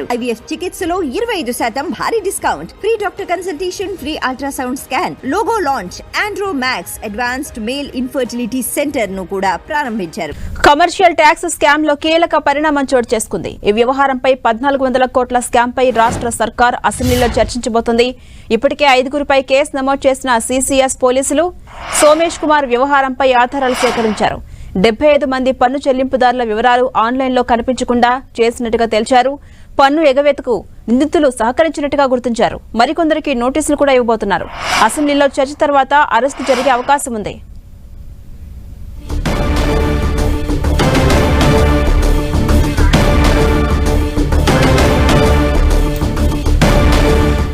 IVF చికిత్సలో 25% భారీ discount, free doctor consultation, free ultrasound scan, logo launch, Andro max advanced male infertility centre ను కూడా ప్రారంభించారు. Commercial tax scam లో కీలక పరిణామం చోటు చేసుకుంది. ఈ వ్యవహారంపై 1400 కోట్ల స్కామ్ పై రాష్ట్ర సర్కార్ అసెంబ్లీలో చర్చించబోతోంది. ఇప్పటికే 5గురిపై కేసు నమోదు చేసిన సిసిఎస్ పోలీసులు సోమేష్ కుమార్ వ్యవహారంపై ఆధారాలు సేకరించారు. 75 మంది పన్ను చెల్లింపుదారుల వివరాలు ఆన్లైన్లో కనిపించకుండా చేసినట్టుగా తేల్చారు. పన్ను ఎగవేతకు నిందితులు సహకరించినట్టుగా గుర్తించారు. మరికొందరికి నోటీసులు కూడా ఇవ్వబోతున్నారు. అసెంబ్లీలో చర్చ తర్వాత అరెస్టు జరిగే అవకాశం ఉంది.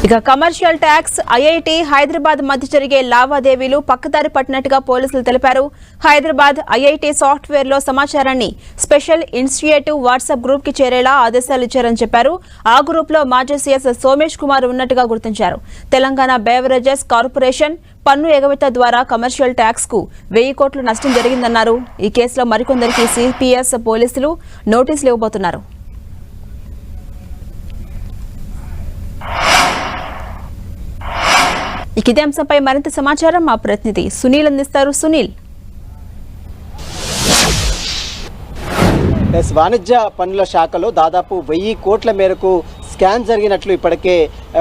ఇక కమర్షియల్ ట్యాక్స్, ఐఐటి, హైదరాబాద్ మధ్య జరిగే లావాదేవీలు పక్కదారి పట్టినట్టుగా పోలీసులు తెలిపారు. హైదరాబాద్ ఐఐటి సాఫ్ట్వేర్ లో సమాచారాన్ని స్పెషల్ ఇనిషియేటివ్ వాట్సాప్ గ్రూప్ కి చేరేలా ఆదేశాలు ఇచ్చారని చెప్పారు. ఆ గ్రూప్ లో మాజీ సీఎస్ సోమేష్ కుమార్ ఉన్నట్టుగా గుర్తించారు. తెలంగాణ బేవరేజెస్ కార్పొరేషన్ పన్ను ఎగవేత ద్వారా కమర్షియల్ ట్యాక్స్ కు 1000 కోట్ల నష్టం జరిగిందన్నారు. ఈ కేసులో మరికొందరికి సిపిఎస్ పోలీసులు నోటీసులు ఇవ్వబోతున్నారు. ఇదే అంశంపై మరింత సమాచారం మా ప్రతినిధి సునీల్ అందిస్తారు. సునీల్, వాణిజ్య పన్నుల శాఖలో దాదాపు 1000 కోట్ల మేరకు స్కామ్ జరిగినట్లు ఇప్పటికే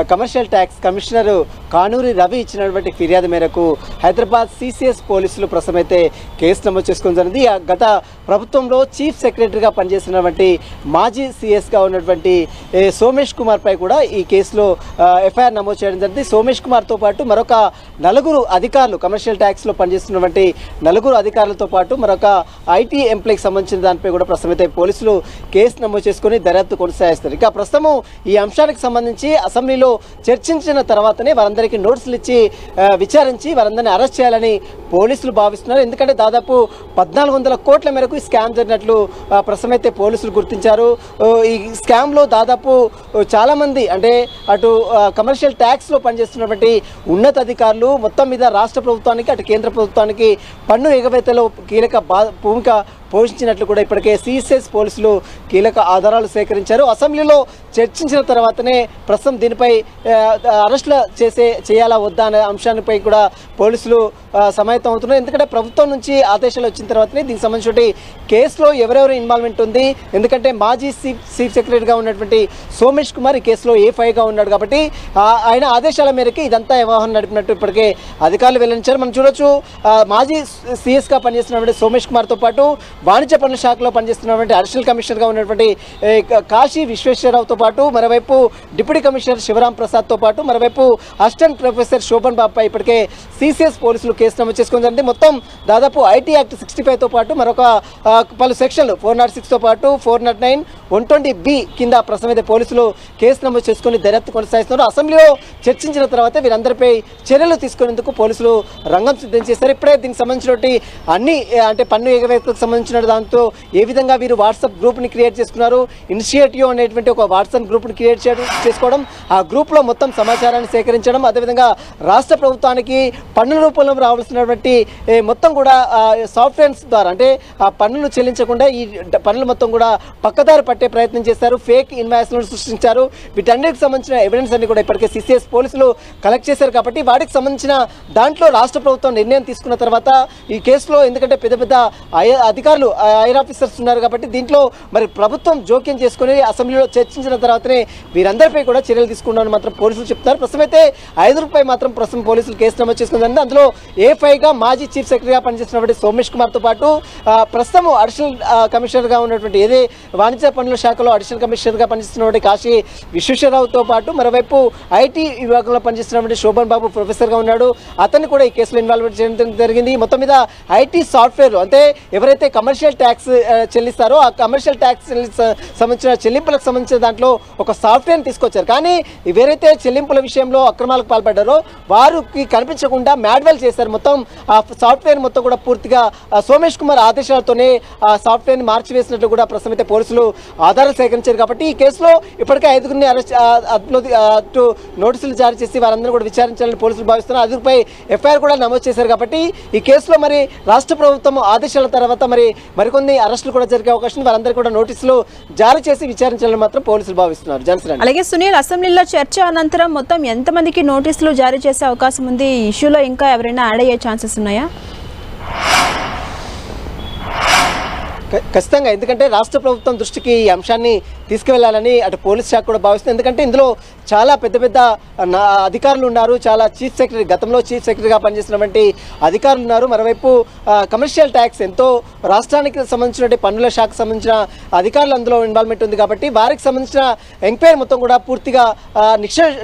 commercial tax commissioner Kanuri Ravi ఇచ్చినటువంటి ఫిర్యాదు మేరకు హైదరాబాద్ సిసిఎస్ పోలీసులు ప్రస్తుతమైతే కేసు నమోదు చేసుకుని జరిగింది. గత ప్రభుత్వంలో చీఫ్ సెక్రటరీగా పనిచేసినటువంటి మాజీ సిఎస్గా ఉన్నటువంటి సోమేష్ కుమార్ పై కూడా ఈ కేసులో ఎఫ్ఐఆర్ నమోదు చేయడం జరిగింది. సోమేష్ కుమార్తో పాటు మరొక 4 అధికారులు, కమర్షియల్ ట్యాక్స్లో పనిచేస్తున్నటువంటి 4 అధికారులతో పాటు మరొక ఐటీ ఎంప్లాయ్కి సంబంధించిన దానిపై కూడా ప్రస్తుతమైతే పోలీసులు కేసు నమోదు చేసుకుని దర్యాప్తు కొనసాగిస్తారు. ఇక ప్రస్తుతం ఈ అంశానికి సంబంధించి అసెంబ్లీలో చర్చించిన తర్వాతనే వారందరికీ నోటీసులు ఇచ్చి విచారించి వారందరినీ అరెస్ట్ చేయాలని పోలీసులు భావిస్తున్నారు. ఎందుకంటే దాదాపు 1400 కోట్ల మేరకు ఈ స్కామ్ జరిగినట్లు ప్రస్తుతమైతే పోలీసులు గుర్తించారు. ఈ స్కామ్లో దాదాపు చాలామంది, అంటే అటు కమర్షియల్ ట్యాక్స్లో పనిచేస్తున్నటువంటి ఉన్నతాధికారులు మొత్తం మీద రాష్ట్ర ప్రభుత్వానికి, అటు కేంద్ర ప్రభుత్వానికి పన్ను ఎగవేతలో కీలక భూమిక పోషించినట్లు కూడా ఇప్పటికే సిసిఎస్ పోలీసులు కీలక ఆధారాలు సేకరించారు. అసెంబ్లీలో చర్చించిన తర్వాతనే ప్రస్తుతం దీనిపై అరెస్టులు చేయాలా వద్దా అనే అంశాలపై కూడా పోలీసులు సమాయత్తం అవుతున్నారు. ఎందుకంటే ప్రభుత్వం నుంచి ఆదేశాలు వచ్చిన తర్వాతనే దీనికి సంబంధించిన కేసులో ఎవరెవరు ఇన్వాల్వ్మెంట్ ఉంది. ఎందుకంటే మాజీ చీఫ్ సెక్రటరీగా ఉన్నటువంటి సోమేష్ కుమార్ ఈ కేసులో A5గా ఉన్నాడు కాబట్టి ఆయన ఆదేశాల మేరకు ఇదంతా వ్యవహారం నడిపినట్టు ఇప్పటికే అధికారులు వెల్లడించారు. మనం చూడొచ్చు, మాజీ సిఎస్గా పనిచేస్తున్నటువంటి సోమేష్ కుమార్తో పాటు వాణిజ్య పన్నుల శాఖలో పనిచేస్తున్నటువంటి అడిషనల్ కమిషనర్గా ఉన్నటువంటి కాశీ విశ్వేశ్వరరావుతో పాటు మరోవైపు డిప్యూటీ కమిషనర్ శివరాం ప్రసాద్తో పాటు మరోవైపు అసిస్టెంట్ ప్రొఫెసర్ శోభన్ బాబుపై ఇప్పటికే సిసిఎస్ పోలీసులు కేసు నమోదు చేసుకుని జరిగింది. మొత్తం దాదాపు ఐటీ యాక్ట్ 65తో పాటు మరొక పలు సెక్షన్లు 406తో పాటు 409, 120B కింద ప్రస్తుతం పోలీసులు కేసు నమోదు చేసుకుని దర్యాప్తు కొనసాగిస్తున్నారు. అసెంబ్లీలో చర్చించిన తర్వాత వీరందరిపై చర్యలు తీసుకునేందుకు పోలీసులు రంగం సిద్ధం చేశారు. ఇప్పుడే దీనికి సంబంధించినటువంటి అన్ని, అంటే పన్ను ఎగవేతకు సంబంధించిన దాంతో ఏ విధంగా వీరు వాట్సాప్ గ్రూప్ని క్రియేట్ చేసుకున్నారు, ఇనిషియేటివ్ అనేటువంటి ఒక వాట్సాప్ గ్రూప్ని క్రియేట్ చేసుకోవడం, ఆ గ్రూప్లో మొత్తం సమాచారాన్ని సేకరించడం, అదేవిధంగా రాష్ట్ర ప్రభుత్వానికి పన్నుల రూపంలో రావాల్సినటువంటి మొత్తం కూడా సాఫ్ట్వేర్స్ ద్వారా, అంటే ఆ పన్నులు చెల్లించకుండా ఈ పన్నులు మొత్తం కూడా పక్కదారి పట్టే ప్రయత్నం చేశారు. ఫేక్ ఇన్వాయిస్లను సృష్టించారు. వీటన్నిటికి సంబంధించిన ఎవిడెన్స్ అన్ని కూడా ఇప్పటికే సిసిఎస్ పోలీసులు కలెక్ట్ చేశారు. కాబట్టి వాటికి సంబంధించిన దాంట్లో రాష్ట్ర ప్రభుత్వం నిర్ణయం తీసుకున్న తర్వాత ఈ కేసులో, ఎందుకంటే పెద్ద పెద్ద అధికారులు, ఐఆర్ ఆఫీసర్స్ ఉన్నారు కాబట్టి దీంట్లో మరి ప్రభుత్వం జోక్యం చేసుకుని అసెంబ్లీలో చర్చించిన తర్వాతనే వీరందరిపై కూడా చర్యలు తీసుకున్నారని మాత్రం పోలీసులు చెప్తున్నారు. ప్రస్తుతం అయితే 5 పై ప్రస్తుతం పోలీసులు కేసు నమోదు చేసుకుందంటే అందులో A5గా మాజీ చీఫ్ సెక్రటరీగా పనిచేస్తున్నటువంటి సోమేష్ కుమార్తో పాటు ప్రస్తుతం అడిషనల్ కమిషనర్గా ఉన్నటువంటి వాణిజ్య పన్నుల శాఖలో అడిషనల్ కమిషనర్గా పనిచేస్తున్నటువంటి కాశీ విశ్వేశ్వరరావుతో పాటు మరోవైపు ఐటీ విభాగంలో పనిచేస్తున్నటువంటి శోభన్ బాబు ప్రొఫెసర్గా ఉన్నాడు. అతన్ని కూడా ఈ కేసులో ఇన్వాల్వ్మెంట్ చేయడం జరిగింది. మొత్తం మీద ఐటీ సాఫ్ట్వేర్, అంటే ఎవరైతే కమర్షియల్ ట్యాక్స్ చెల్లిస్తారో ఆ కమర్షియల్ ట్యాక్స్ సంబంధించిన చెల్లింపులకు సంబంధించిన దాంట్లో ఒక సాఫ్ట్వేర్ని తీసుకొచ్చారు. కానీ ఎవరైతే చెల్లింపుల విషయంలో అక్రమాలకు పాల్పడ్డారో వారికి కనిపించకుండా మ్యాడ్వెల్ చేశారు. మొత్తం ఆ సాఫ్ట్వేర్ మొత్తం కూడా పూర్తిగా సోమేష్ కుమార్ ఆదేశాలతోనే ఆ సాఫ్ట్వేర్ని మార్చివేసినట్లు కూడా ప్రస్తుతం అయితే పోలీసులు ఆధారాలు సేకరించారు. కాబట్టి ఈ కేసులో ఇప్పటికే 5గురిని అరెస్ట్ నోటీసులు జారీ చేసి వారందరూ కూడా విచారించాలని పోలీసులు భావిస్తున్నారు. 5గురిపై ఎఫ్ఐఆర్ కూడా నమోదు చేశారు. కాబట్టి ఈ కేసులో మరి రాష్ట్ర ప్రభుత్వం ఆదేశాల తర్వాత మరికొన్ని అరెస్టులు కూడా జరిగే అవకాశం, వారందరూ కూడా నోటీసులు జారీ చేసి విచారించాలని మాత్రం పోలీసులు భావిస్తున్నారు. జనసేన అలాగే సునీల్, అసెంబ్లీలో చర్చ అనంతరం మొత్తం ఎంతమందికి నోటీసులు జారీ చేసే అవకాశం ఉంది? ఈ ఇష్యూలో ఇంకా ఎవరైనా యాడ్ అయ్యే ఛాన్సెస్ ఉన్నాయా? ఖచ్చితంగా, ఎందుకంటే రాష్ట్ర ప్రభుత్వం దృష్టికి ఈ అంశాన్ని తీసుకువెళ్లాలని అటు పోలీస్ శాఖ కూడా భావిస్తుంది. ఎందుకంటే ఇందులో చాలా పెద్ద పెద్ద అధికారులు ఉన్నారు, చాలా చీఫ్ సెక్రటరీ, గతంలో చీఫ్ సెక్రటరీగా పనిచేసినటువంటి అధికారులు ఉన్నారు. మరోవైపు కమర్షియల్ ట్యాక్స్ ఎంతో రాష్ట్రానికి సంబంధించిన పన్నుల శాఖకు సంబంధించిన అధికారులు అందులో ఇన్వాల్వ్మెంట్ ఉంది. కాబట్టి వారికి సంబంధించిన ఎంక్వైరీ మొత్తం కూడా పూర్తిగా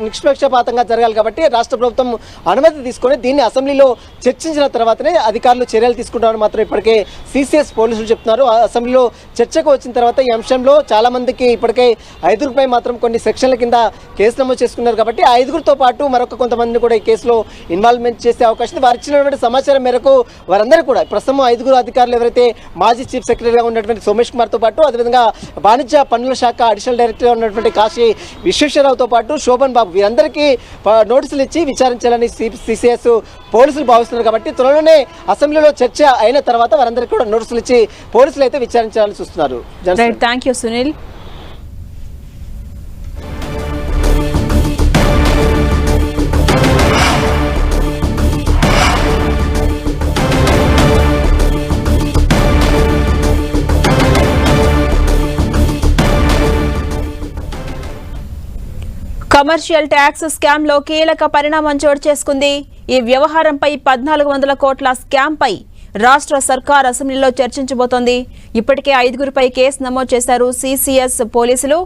నిష్పక్షపాతంగా జరగాలి. కాబట్టి రాష్ట్ర ప్రభుత్వం అనుమతి తీసుకొని దీన్ని అసెంబ్లీలో చర్చించిన తర్వాతనే అధికారులు చర్యలు తీసుకుంటామని మాత్రం ఇప్పటికే సిసిఎస్ పోలీసులు చెప్తున్నారు. అసెంబ్లీలో చర్చకు వచ్చిన తర్వాత ఈ అంశంలో చాలా మందికి ఇప్పటికే 5గురిపై మాత్రం కొన్ని సెక్షన్ల కింద కేసు నమోదు చేసుకున్నారు. కాబట్టి 5గురితో పాటు మరొక కొంతమందిని కూడా ఈ కేసులో ఇన్వాల్వ్మెంట్ చేసే అవకాశం. వారు ఇచ్చినటువంటి సమాచారం మేరకు వారందరూ కూడా ప్రస్తుతం 5గురు అధికారులు ఎవరైతే మాజీ చీఫ్ సెక్రటరీగా ఉన్నటువంటి సోమేష్ కుమార్తో పాటు, అదేవిధంగా వాణిజ్య పన్నుల శాఖ అడిషనల్ డైరెక్టర్గా ఉన్నటువంటి కాశీ విశ్వేశ్వరరావుతో పాటు శోభన్ బాబు, వీరందరికీ నోటీసులు ఇచ్చి విచారించాలని సిసిఎస్ పోలీసులు భావిస్తున్నారు. కాబట్టి త్వరలోనే అసెంబ్లీలో చర్చ అయిన తర్వాత వారందరికీ కూడా నోటీసులు ఇచ్చి పోలీసులు అయితే విచారించాలని చూస్తున్నారు. Thank you Sunil. Commercial tax scam లో కీలక పరిణామం చోటు చేసుకుంది. ఈ వ్యవహారంపై 1400 కోట్ల స్కామ్ పై రాష్ట్ర సర్కార్ అసెంబ్లీలో చర్చించబోతోంది. ఇప్పటికే 5గురిపై కేసు నమోదు చేశారు సిసిఎస్ పోలీసులు.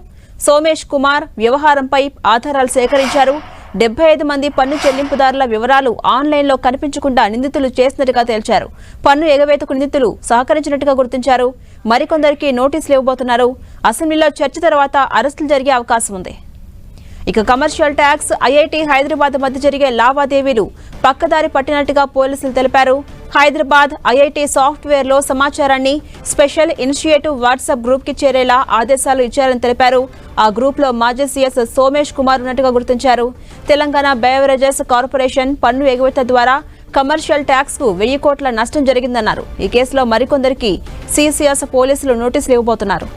సోమేష్ కుమార్ వ్యవహారంపై ఆధారాలు సేకరించారు. 75 మంది పన్ను చెల్లింపుదారుల వివరాలు ఆన్లైన్లో కనిపించకుండా నిందితులు చేసినట్టుగా తేల్చారు. పన్ను ఎగవేతకు నిందితులు సహకరించినట్టుగా గుర్తించారు. మరికొందరికి నోటీసులు ఇవ్వబోతున్నారు. అసెంబ్లీలో చర్చ తర్వాత అరెస్టులు జరిగే అవకాశం ఉంది. ఇక కమర్షియల్ ట్యాక్స్, ఐఐటి హైదరాబాద్ మధ్య జరిగే లావాదేవీలు పక్కదారి పట్టినట్టుగా పోలీసులు తెలిపారు. హైదరాబాద్ ఐఐటి సాఫ్ట్వేర్లో సమాచారాన్ని స్పెషల్ ఇనిషియేటివ్ వాట్సాప్ గ్రూప్కి చేరేలా ఆదేశాలు ఇచ్చారని తెలిపారు. ఆ గ్రూప్లో మాజీ సీఎస్ సోమేష్ కుమార్ ఉన్నట్టుగా గుర్తించారు. తెలంగాణ బెవరేజెస్ కార్పొరేషన్ పన్ను ఎగవేత ద్వారా కమర్షియల్ ట్యాక్స్ కు 1000 కోట్ల నష్టం జరిగిందన్నారు. ఈ కేసులో మరికొందరికి సిసిఎస్ పోలీసులు నోటీసులు ఇవ్వబోతున్నారు.